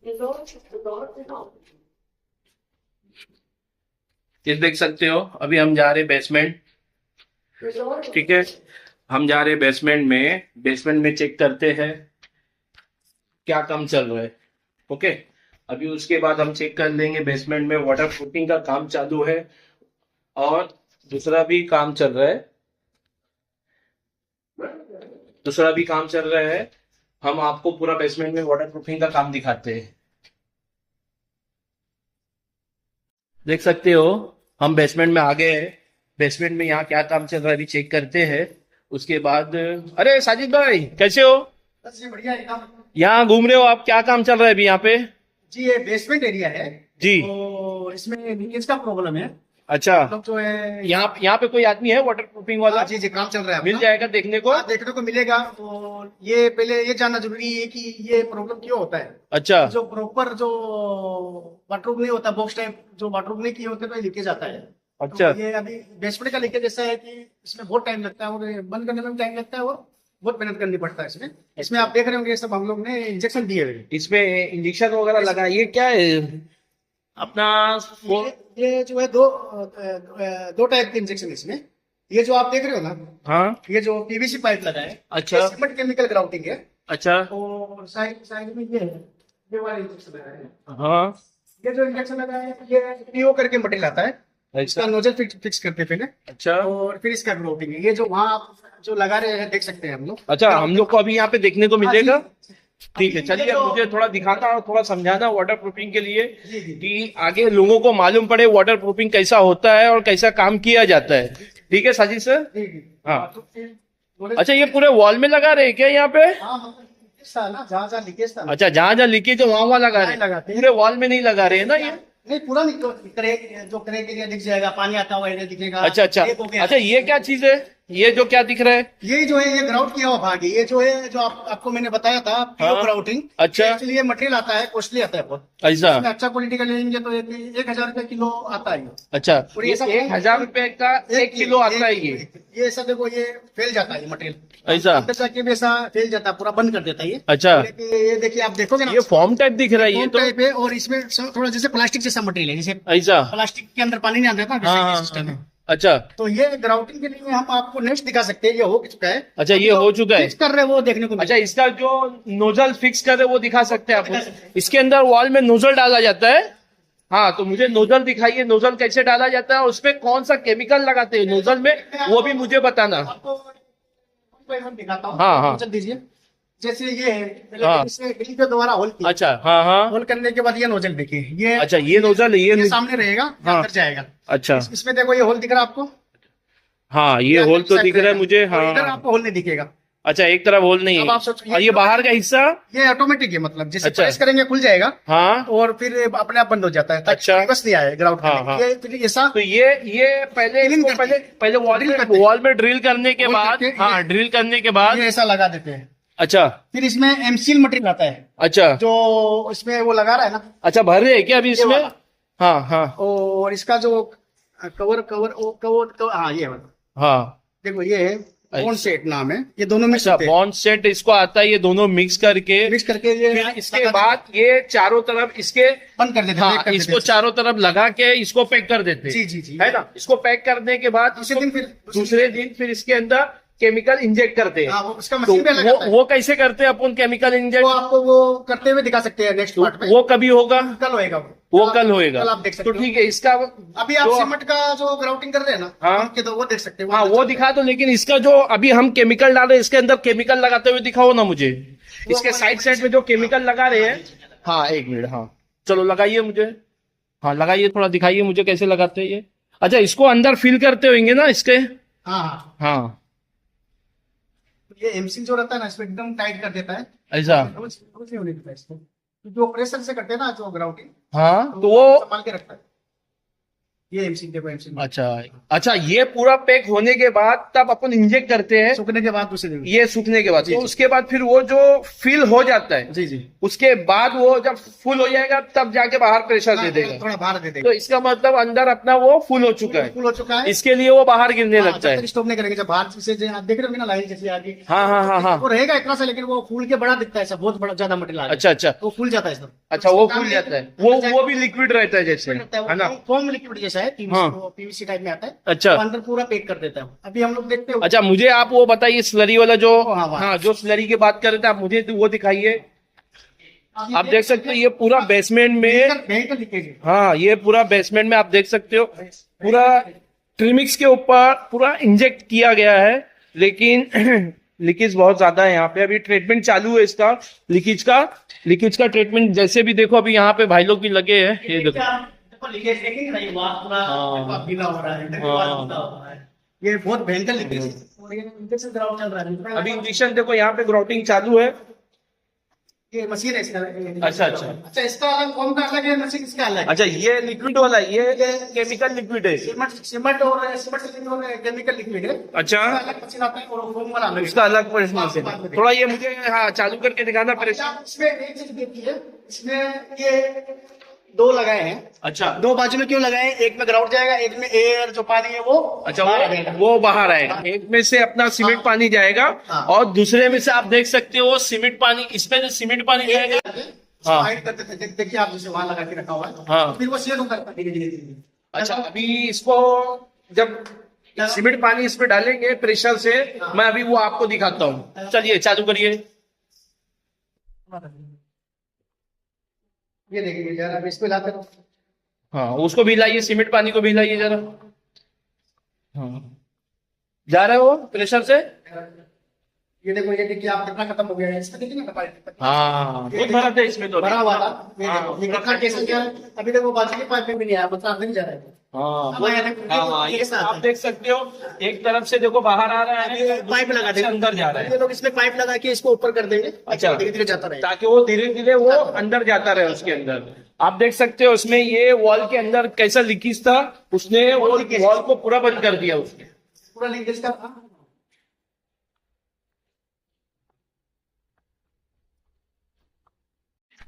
ये देख सकते हो, अभी हम जा रहे बेसमेंट। ठीक है, हम जा रहे बेसमेंट में। बेसमेंट में चेक करते हैं क्या काम चल रहा है। ओके, अभी उसके बाद हम चेक कर लेंगे बेसमेंट में वाटर प्रूफिंग का काम चालू है और दूसरा भी काम चल रहा है। दूसरा भी काम चल रहा है। हम आपको पूरा बेसमेंट में वाटर प्रूफिंग का काम दिखाते हैं। देख सकते हो, हम बेसमेंट में आ गए हैं। बेसमेंट में यहाँ क्या काम चल रहा है अभी चेक करते हैं। उसके बाद अरे साजिद भाई कैसे हो? बस ये बढ़िया एकदम। यहाँ घूम रहे हो आप, क्या काम चल रहा है अभी यहाँ पे? जी ये बेसमेंट एरिया है। जी। तो इसमें लीकेज का प्रॉब्लम है। अच्छा, मतलब जो है यहाँ पे कोई आदमी है वाटर प्रूफिंग वाला? जी जी काम चल रहा है मिल अपना। जाएगा देखने को? हाँ, देखने को मिलेगा। तो ये पहले ये जानना जरूरी है कि ये प्रॉब्लम क्यों होता है। अच्छा जो प्रॉपर जो वाटरप्रूफ नहीं होता, बॉक्स टाइप जो वाटरप्रूफ नहीं किए होते तो लीकेज आता है। अच्छा। तो ये अभी बेसमेंट का लीकेज ऐसा है कि इसमें बहुत टाइम लगता है और ये बंद करने में भी टाइम लगता है और बहुत मेहनत करनी पड़ता है इसमें। इसमें आप देख रहे होंगे सब हम लोग ने इंजेक्शन दिए हुए हैं। इसमें इंजेक्शन वगैरह लगा, ये क्या है अपना वो? ये जो है दो टाइप के इंजेक्शन इसमें। ये जो आप देख रहे हो ना, हाँ। ये जो पीवीसी पाइप लगा है, अच्छा। ये सीमेंट केमिकल ग्राउटिंग है। अच्छा। और साइड साइड में ये है, ये वाला इंजेक्शन लगा है। हाँ। ये जो इंजेक्शन लगा है ये पीओ करके मटेरियल आता है। इसका अच्छा। नोजल फिक्स करते हैं पहले अच्छा। और फिर इसका ग्राउटिंग है। ये जो वहाँ आप जो लगा रहे हैं देख सकते हैं हम लोग। अच्छा, हम लोग को अभी यहाँ पे देखने को मिलेगा। हाँ, ठीक है, अभी चलिए ये जो- मुझे थोड़ा दिखाना और थोड़ा समझाना वाटर प्रूफिंग के लिए, जी, जी। कि आगे लोगों को मालूम पड़े वाटर प्रूफिंग कैसा होता है और कैसा काम किया जाता है। ठीक है साजिद सर? जी जी। हाँ। तो फिर अच्छा, ये पूरे वॉल में लगा रहे हैं क्या यहाँ पे? हाँ मतलब लीकेज था ना, जहाँ जहाँ लीकेज था ना। अच्छा, जहाँ जहाँ लीकेज है वहां वहां लगा रहे वहाँ हैं, लगाते हैं। पूरे वॉल में नहीं लगा रहे हैं ना ये? नहीं पूरा नहीं, तो क्रैक जो क्रैक एरिया दिख जाएगा, पानी आता हुआ एरिया दिखेगा। अच्छा अच्छा। एक हो गया। अच्छा, ये क्या चीज है, ये जो क्या दिख रहा है? ये जो है ये ग्राउट किया हुआ भाग है। ये जो है जो आपको मैंने बताया था पीओ हाँ। ग्राउटिंग। अच्छा। एक्चुअली ये मटेरियल आता है, कॉस्टली आता है बहुत। ऐसा? इसमें अच्छा क्वालिटी का लेंगे तो 1,000 रुपए किलो आता है ये। अच्छा, और ये ये सब 1,000 रुपए का 1 किलो आता है ये? ये ऐसा देखो, ये फैल जाता है ये मटेरियल। ऐसा? अंदर जाके भी ऐसा फैल जाता है, पूरा बंद कर देता है ये। अच्छा। ये देखिए आप देखोगे ना, ये फॉर्म टाइप दिख रहा है ये फोम तो। टाइप है और इसमें थोड़ा जैसे प्लास्टिक जैसा मटेरियल है, जैसे ऐसा? प्लास्टिक के अंदर पानी नहीं आता ना, हाँ वैसे ये हाँ सिस्टम है। अच्छा। तो ये ग्राउटिंग के लिए हम आपको नेक्स्ट दिखा सकते हैं, ये हो चुका है। अच्छा, ये हो चुका है। फिक्स कर रहे हैं वो देखने को अच्छा, मिलेगा। इसका जो नोजल फिक्स करे वो दिखा सकते हैं आप? इसके अंदर वॉल में नोजल डाला जाता है। हाँ, तो मुझे नोजल दिखाइए, नोजल कैसे डाला जाता है और उसमें कौन सा केमिकल लगाते हैं नोजल में, वो भी मुझे बताना। आपको मैं दिखाता हूँ। हाँ, हाँ। चल दीजिए। जैसे ये है, पहले हाँ। इसमें ड्रिल के द्वारा होल किया। अच्छा। हाँ हाँ। होल करने के बाद ये नोजल देखिए, ये अच्छा, ये नोजल है, ये सामने रहेगा, ये हाँ। अंदर जाएगा। अच्छा। इसमें देखो ये होल दिख रहा है आपको? हाँ, ये होल तो दिख रहा है मुझे। और इधर हाँ। आपको होल नहीं दिखेगा। अच्छा, एक तरफ होल नहीं अब आप है सोचिए, और ये बाहर का हिस्सा? ये ऑटोमेटिक है, मतलब जैसे अच्छा। प्रेस करेंगे खुल जाएगा हाँ। और फिर अपने आप बंद हो जाता है। अच्छा। बस नहीं आए ग्राउंड हाँ, हाँ। ये फिर ऐसा तो ये पहले Drill इसको करते पहले हैं। पहले Drill करते हैं। वॉल में ड्रिल करने के Drill बाद, करके हाँ, ड्रिल करने के बाद, ये ऐसा लगा देते हैं। अच्छा फिर इसमें एमसील मटेरियल आता है अच्छा। जो इसमें वो लगा रहा है ना। अच्छा, भर रहे हैं क्या अभी इसमें? वाला। हाँ हाँ और इसका जो कवर हाँ ये वाला। हाँ। देखो ये है बॉन्ड सेट नाम है, ये दोनों मिक्स अच्छा, होते हैं। बॉन्ड सेट इसको आता है, ये दोनों मिक्स करके मिक्स करके ये फिर इसके बाद ये चारों तरफ इसके, बंद कर देते हैं, हाँ, पैक कर देते इसको हैं। चारों तरफ लगा के इसको पैक कर देते हैं। जी जी जी। है ना? इसको पैक करने के बाद दूसरे दिन फिर दूसरे दिन फिर इसके अंदर केमिकल इंजेक्ट करते हैं। हाँ, वो उसका तो मशीन पे लगा है। वो कैसे करते हैं अपन केमिकल वो इंजेक्ट? आपको वो करते हुए दिखा सकते हैं नेक्स्ट पार्ट में। वो कभी होगा? कल होएगा वो कल होएगा। कल आप देख तो सकते हो। ठीक है, इसका अभी आप जो- सीमेंट का जो ग्राउटिंग कर रहे हैं ना, हाँ। के तो वो देख सकते हैं। हाँ, वो दिखा दो, लेकिन इसका जो अभी हम केमिकल डाल रहे हैं इसके अंदर केमिकल लगाते हुए दिखाओ ना मुझे। इसके साइड साइड में जो केमिकल लगा रहे हैं। हाँ, 1 मिनट। हाँ, चलो लगाइए मुझे। हाँ, लगाइए, थोड़ा दिखाइए मुझे कैसे लगाते हैं ये। अच्छा, इसको अंदर फिल करते होंगे ना इसके? हाँ हाँ। हाँ। ये एमसील जो रहता है ना, इसको एकदम टाइट कर देता है। ऐसा? रोज नहीं होने देता इसको। जो प्रेशर से करते हैं ना जो ग्राउटिंग, हाँ, तो वो संभाल के रखता है। ये एमसील देखो, एमसील अच्छा अच्छा, ये पूरा पैक होने के बाद तब अपन इंजेक्ट करते हैं, सूखने के बाद दूसरे दिन। ये सूखने के बाद। जी, तो जी। उसके बाद फिर वो जो फिल हो जाता है, जी जी। उसके बाद वो जब फुल हो जाएगा तब जाके बाहर प्रेशर दे देगा। थोड़ा बाहर दे तो देगा, इसका मतलब अंदर अपना वो फुल हो चुका है, फुल हो चुका है। इसके लिए वो बाहर गिरने हाँ, लगता जब है। तक स्टॉप नहीं करेंगे, जब बाहर से आप देख रहे होंगे ना लाइन जैसे आगे, हाँ हाँ हाँ हाँ। वो रहेगा इतना सा, लेकिन वो फूल के बड़ा दिखता है, ऐसा बहुत बड़ा ज्यादा मटेरियल आ गया। अच्छा अच्छा वो फूल जाता है सब। अच्छा, वो फूल जाता है, वो भी लिक्विड रहता है जैसे, है ना? फॉर्म लिक्विड जैसा है, हाँ। पीवीसी टाइप में आता है। अच्छा वो अंदर पूरा पैक कर देता है। अभी हम लोग देखते हो। अच्छा, मुझे आप वो बताइए स्लरी वाला जो, हाँ, हाँ। हाँ, जो स्लरी की बात कर रहे थे आप, मुझे वो दिखाइए। आप देख सकते हो ये पूरा बेसमेंट में, भयंकर लीकेज है। हाँ, ये पूरा बेसमेंट में आप देख सकते हो, पूरा ट्रिमिक्स के ऊपर पूरा इंजेक्ट किया गया है, लेकिन लीकेज बहुत ज्यादा है यहाँ पे। अभी ट्रीटमेंट चालू है इसका, लीकेज का ट्रीटमेंट। जैसे भी देखो अभी यहाँ पे भाई लोग भी लगे हैं, ये देखो। लीकेज देखेंगे ना, ये वहाँ पूरा हाँ। गीला हो रहा है, हाँ। गीला हो रहा है। ये बहुत भयंकर लीकेज है। और ये इंजेक्शन ग्राउंड चल रहा है अभी इंजेक्शन देखो यहाँ पे ग्राउटिंग चालू है। ये मशीन है इसका। अच्छा अच्छा अच्छा, इसका अलग फॉर्म का अलग है, मशीन इसका अलग है। अच्छा, ये लिक्विड वाला है, ये केमिकल लिक्विड है। सीमेंट और केमिकल लिक्विड है। अच्छा, इसका अलग मशीन आता है और वो फॉर्म वाला अलग है। उसका अलग प्रश्न से थोड़ा ये मुझे, हाँ, चालू करके दिखाना पड़ेगा। अच्छा, इसमें एक चीज देखी है, इसमें ये दो लगाए हैं। अच्छा दो बाजू में क्यों लगाए? एक में ग्राउंड जाएगा, एक में एयर जो पानी है वो अच्छा, बाहर आ जाएगा। वो बाहर आएगा। एक में से अपना सीमेंट हाँ। पानी जाएगा, हाँ। और दूसरे में से आप देख सकते हो सीमेंट पानी, इसमें से सीमेंट पानी जाएगा। हाँ। हाइड करते थे, देखिए आप जैसे वहां लगा के रखा हुआ है। हाँ। फिर वो शेड होता है धीरे धीरे धीरे। अच्छा, अभी इसको जब सीमेंट पानी इसमें डालेंगे प्रेशर से, मैं अभी वो आपको दिखाता हूँ। चलिए चालू करिए। ये देखिए यार, अब इसको लाते रहो। हाँ, उसको भी लाइए, सीमेंट पानी को भी लाइए जरा। हाँ, जा रहे हो प्रेशर से। ये देखिए आप कितना खत्म हो गया है, इसका देखिए ना पाइप। हाँ, बहुत भरा था इसमें तो। भरा हुआ था। हाँ। ये कितना कैसे क्या है? अभी देखो बाजू की पाइप में भी नहीं आया, मतलब अंदर नहीं जा रहा है। हाँ अब आया देखो, हाँ, ये ये कैसा आता आप है? देख सकते हो, एक तरफ से देखो बाहर आ रहा है, पाइप लगा से देंगे, अंदर जा रहा ये है, लोग इसमें पाइप लगा के इसको ऊपर कर देंगे। अच्छा। धीरे धीरे जाता रहेगा। ताकि वो धीरे धीरे वो अंदर जाता रहे उसके अंदर। आप देख सकते हो उसमें ये वॉल के अंदर कैसा लीकेज था, उसने वो वॉल को पूरा बंद कर दिया उसने। पूरा लीकेज का।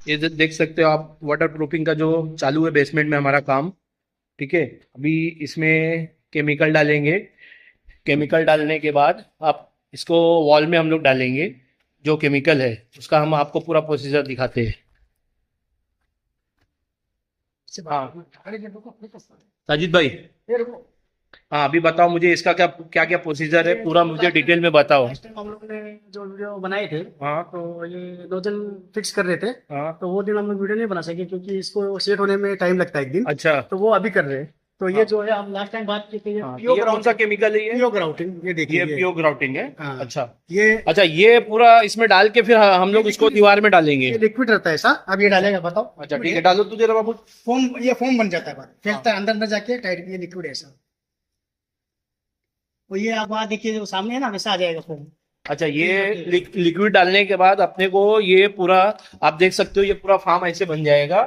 ये देख सकते हो आप, वाटर प्रूफिंग का जो चालू है बेसमेंट में हमारा काम। ठीक है, अभी इसमें केमिकल डालेंगे, केमिकल डालने के बाद आप इसको वॉल में हम लोग डालेंगे। जो केमिकल है उसका हम आपको पूरा प्रोसीजर दिखाते हैं। हाँ साजिद भाई, हाँ, अभी बताओ मुझे इसका क्या क्या क्या प्रोसीजर है, पूरा मुझे डिटेल में बताओ। लास्ट टाइम हम लोग ने जो वीडियो बनाए थे, हाँ तो ये नोजल फिक्स कर रहे थे। हाँ। तो वो दिन हम लोग वीडियो नहीं बना सके, क्योंकि इसको सेट होने में टाइम लगता है एक दिन। अच्छा, तो वो अभी कर रहे हैं। तो ये जो है हम लास्ट टाइम बात की थी, हाँ, ये कौन सा केमिकल है ये? पियो ग्राउटिंग। ये देखिए, ये प्योर ग्राउटिंग है। हाँ। अच्छा ये अच्छा, ये पूरा इसमें डाल के फिर हम लोग इसको दीवार में डालेंगे। लिक्विड रहता है ऐसा। अब ये डालेगा, बताओ। अच्छा ठीक है, डालो तू जरा बाबू। ये फोम बन जाता है बाद, फैलता है अंदर जाके टाइट। ये लिक्विड ऐसा। तो ये आप वहाँ देखिए, जो सामने है ना, वैसा आ जाएगा फोम। अच्छा, ये लिक्विड डालने के बाद अपने को ये पूरा, आप देख सकते हो, ये पूरा फार्म ऐसे बन जाएगा,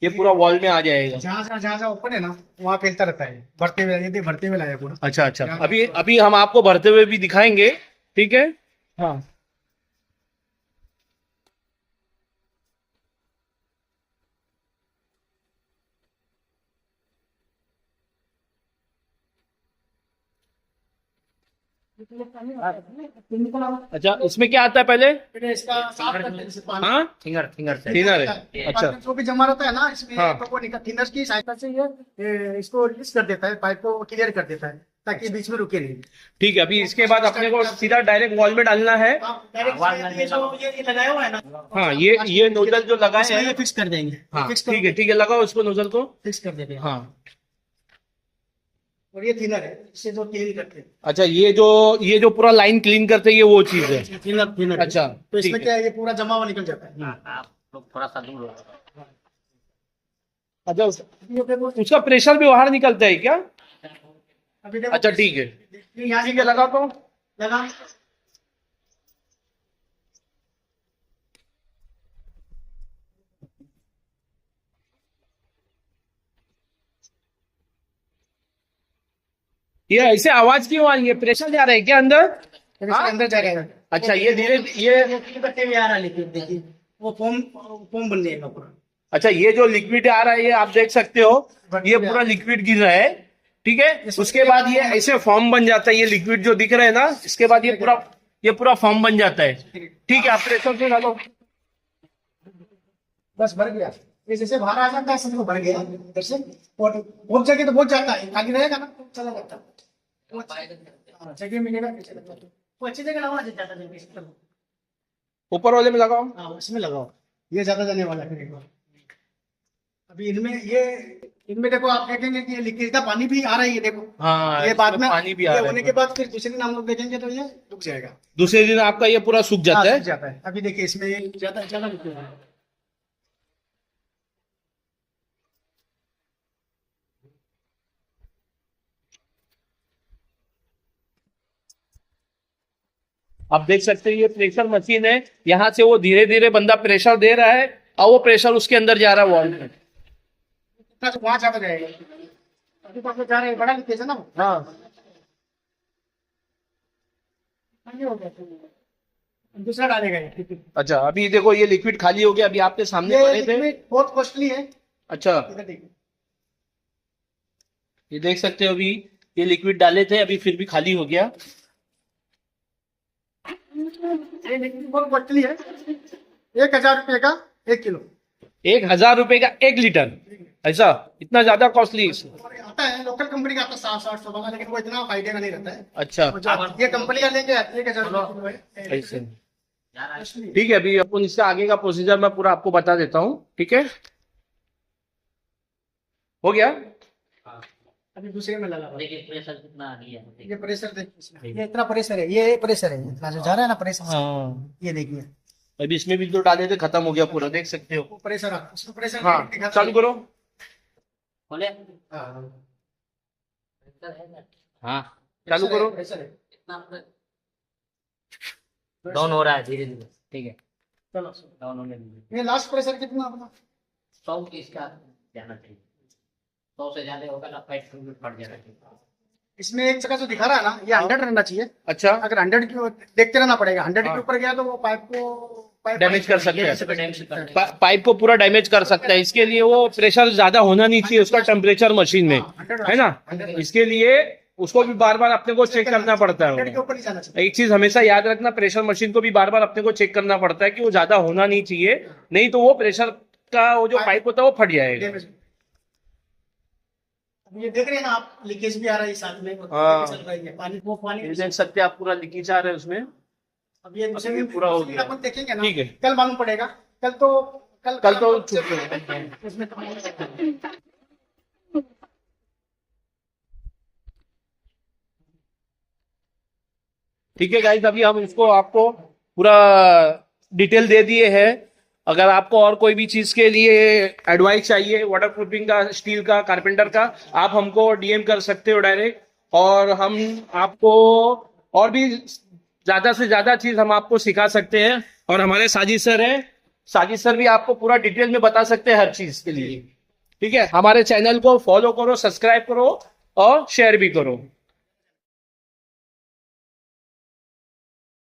ये पूरा वॉल में आ जाएगा। जहाँ ओपन है ना, वहाँ फैलता रहता है भरते हुए। ये भरते हुए लाया पूरा। अच्छा अच्छा, अभी अभी हम आपको भरते हुए भी दिखाएंगे। ठीक है, हाँ। अच्छा, इसमें क्या आता है पहले? फिर इसका साफ करते हैं जैसे पानी। हाँ, थिनर से थिनर है। अच्छा पानी जो भी जमा रहता है ना इसमें, हाँ। तो वो थिनर की सहायता से ये इसको रिलीज कर देता है, पाइप को क्लियर कर देता है, ताकि बीच में रुके नहीं। ठीक है, अभी इसके बाद अपने को सीधा डायरेक्ट वॉल में डालना है। डायरेक्ट ये जो ये लगाया हुआ है ना, हाँ, ये नोजल जो लगा इसमें है, ये फिक्स कर देंगे। हाँ फिक्स ठीक है ठीक है, लगाओ उसको, नोजल को। फिक्स कर देते हैं। हाँ। और ये थिनर है, इससे जो क्लीन करते हैं। अच्छा, ये जो पूरा लाइन क्लीन करते हैं, ये वो चीज है। थिनर। अच्छा, तो इसमें ठीक है। क्या है, ये पूरा जमा हुआ निकल जाता है। आप लोग थोड़ा सा दूर हो। अच्छा, ये देखो, उसका प्रेशर भी बाहर निकलता है क्या? अभी देखो। अच्छा ठीक है यहाँ ठीक है, लगा तो। लगा। ये ऐसे आवाज क्यों आ रही है? प्रेशर जा रहा है क्या अंदर? फिर इसके अंदर जा रहा है। अच्छा, ये धीरे ये बट्टे में आ रहा है लिक्विड, देखिए वो फोम फोम बन जाएगा पूरा। अच्छा, ये जो लिक्विड आ रहा है ये आप देख सकते हो, ये पूरा लिक्विड गिर रहा है, ठीक है। उसके बाद ये ऐसे फॉर्म बन जाता है, ये लिक्विड जो दिख रहा है ना, इसके बाद ये पूरा फॉर्म बन जाता है, ठीक है। आप प्रेशर से डालो, बस भर गया। ये जैसे बाहर आ जाता है सबको भर गया इधर से, और बहुत जगह तो बहुत जाता है, खाली रहेगा ना तो चला जाता है। हाँ, जगह मिलेगा तो चला जाता है। वो अच्छी जगह लगाना ज्यादा जगह इसमें। ऊपर वाले में लगाओ। हाँ इसमें लगाओ, ये ज्यादा जाने वाला है। फिर अभी इनमें देखो आप देखेंगे कि ये लीकेज का पानी भी आ रहा है, ये देखो। हाँ, ये बाद में पानी भी आ ये रहा होने है। के बाद फिर दूसरे दिन हम लोग देखेंगे तो ये रुक जाएगा। दूसरे दिन आपका ये पूरा सूख हाँ, जाता सूख है। जाता है। अभी देखिए इसमें ज्यादा ज्यादा लिक्विड है। आप देख सकते हैं ये प्रेशर मशीन है, यहाँ से वो धीरे धीरे बंदा प्रेशर दे रहा है और वो प्रेशर उसके अंदर जा रहा है वॉल में। इतना तो वहां ज्यादा जाएगा। अभी तो जा रहे हैं, बड़ा लिक्विड है ना। हाँ, ये हो गया। दूसरा डालेगा ये। अच्छा अभी देखो ये लिक्विड खाली हो गया, अभी आपके सामने ये पड़े थे। लिक्विड बहुत कॉस्टली है। अच्छा, इधर देखिए, ये देख सकते हो, अभी ये लिक्विड डाले थे, अभी फिर भी खाली हो गया। ये लिक्विड बहुत कॉस्टली है। 1000 रुपये का 1 किलो। 1000 रुपए का 1 लीटर, ऐसा इतना ज्यादा कॉस्टली? और आता है लोकल कंपनी का, आता है 700-800 का, लेकिन वो इतना फायदे का नहीं रहता है। अच्छा, वो जो ये कंपनी का लेंगे 1000 किलो है। ऐसे ठीक है। अभी अपन इससे आगे का प्रोसीजर मैं पूरा आपको बता देता हूँ, ठीक है। हो गया। अभी दूसरे में लगा। देखिए प्रेशर कितना आ गया है। ये प्रेशर देखिए, ये इतना प्रेशर है, ये प्रेशर है, इतना जो जा रहा है ना प्रेशर। हाँ, ये देखिए अभी इसमें भी जो डाले थे खत्म हो गया पूरा, देख सकते हो। वो प्रेशर, उसमें प्रेशर। हाँ, चालू करो। खोले। हाँ, प्रेशर है ना? हाँ, चालू करो। प्रेशर है। कितना डाउन हो रहा है धीरे धीरे, ठीक है। चलो डाउन होने दीजिए। ये लास्ट प्रेशर कितना अपना? 100 की इसका जाना चाहिए। 100 से ज्यादा होगा ना पाइप फट जाएगा। इसमें एक जगह जो दिखा रहा है ना, ये 100 रहना चाहिए। अच्छा, अगर 100 की देखते रहना पड़ेगा, 100 के ऊपर गया तो वो पाइप को डैमेज कर सकते हैं, डैमेज कर पाइप को पूरा डैमेज कर सकता है। इसके लिए वो प्रेशर ज्यादा होना नहीं चाहिए उसका टेम्परेचर मशीन में, है ना। इसके लिए उसको भी बार बार अपने को चेक करना पड़ता 100 है। के ऊपर नहीं जाना चाहिए। एक चीज हमेशा याद रखना, प्रेशर मशीन को भी बार बार अपने को चेक करना पड़ता है कि वो ज्यादा होना नहीं चाहिए, नहीं तो वो प्रेशर का वो जो पाइप होता है वो फट जाएगा। डैमेज। अब ये देख रहे हैं ना आप, लीकेज भी आ रहा है साथ में। हाँ। चल रही है पानी, वो पानी ये देख सकते हैं आप, पूरा लीकेज आ रहा है उसमें। अब ये अभी ये पूरा हो गया। अपन देखेंगे ना, ठीक है। कल मालूम पड़ेगा। कल तो छूट गया। इसमें तो ठीक है गाइस, अभी हम इसको आपको पूरा डिटेल दे दिए हैं। अगर आपको और कोई भी चीज के लिए एडवाइस चाहिए, वाटर प्रूफिंग का, स्टील का, कारपेंटर का, आप हमको डीएम कर सकते हो डायरेक्ट, और हम आपको और भी ज्यादा से ज्यादा चीज हम आपको सिखा सकते हैं। और हमारे साजिद सर है, साजिद सर भी आपको पूरा डिटेल में बता सकते हैं हर चीज के लिए, ठीक है। हमारे चैनल को फॉलो करो, सब्सक्राइब करो और शेयर भी करो।